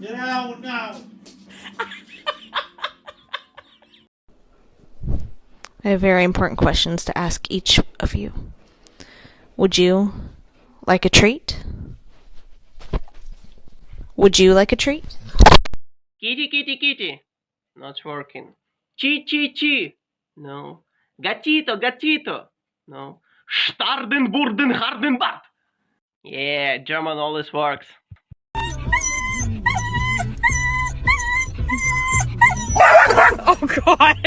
Get out now! I have very important questions to ask each of you. Would you like a treat? Would you like a treat? Kitty, kitty, kitty. Not working. Chi, chi, chi. No. Gatito, gatito. No. Starden, burden, harden, bart. Yeah, German always works. Oh God!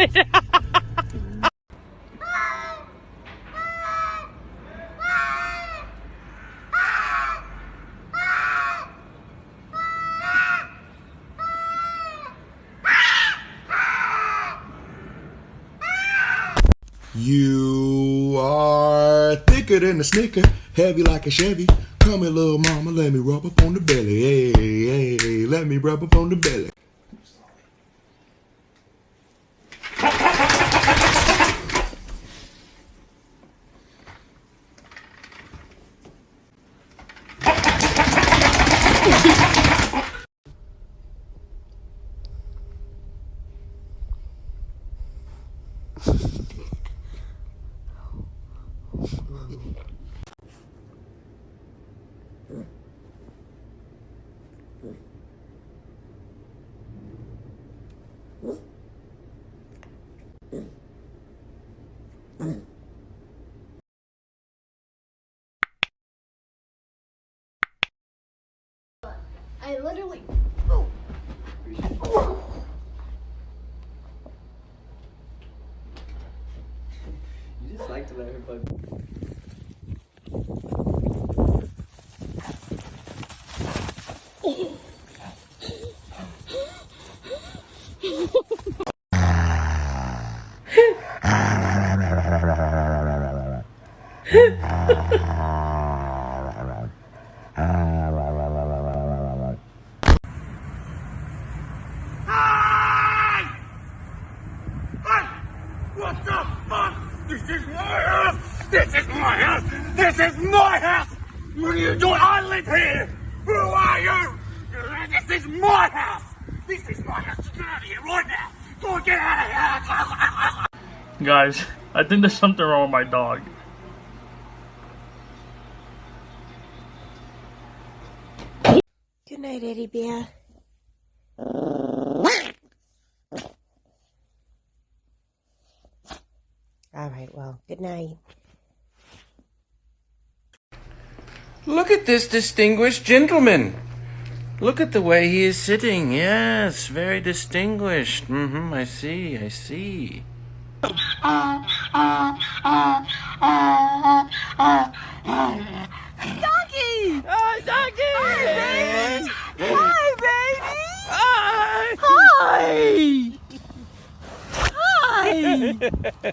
You are thicker than a Snicker, heavy like a Chevy. Come here, little mama, let me rub up on the belly. Hey, hey, let me rub up on the belly. I literally. You just like to let her play. What the fuck? This is my house! This is my house! This is my house! What are you doing? I live here! Who are you? This is my house! This is my house! Get out of here right now! Go get out of here! Guys, I think there's something wrong with my dog. Good night, Eddie Bear. All right, well, good night. Look at this distinguished gentleman. Look at the way he is sitting. Yes, very distinguished. I see, I see. Doggy! Hi, doggy! Hi, baby! Hi, baby! Hi! Hi! Hi!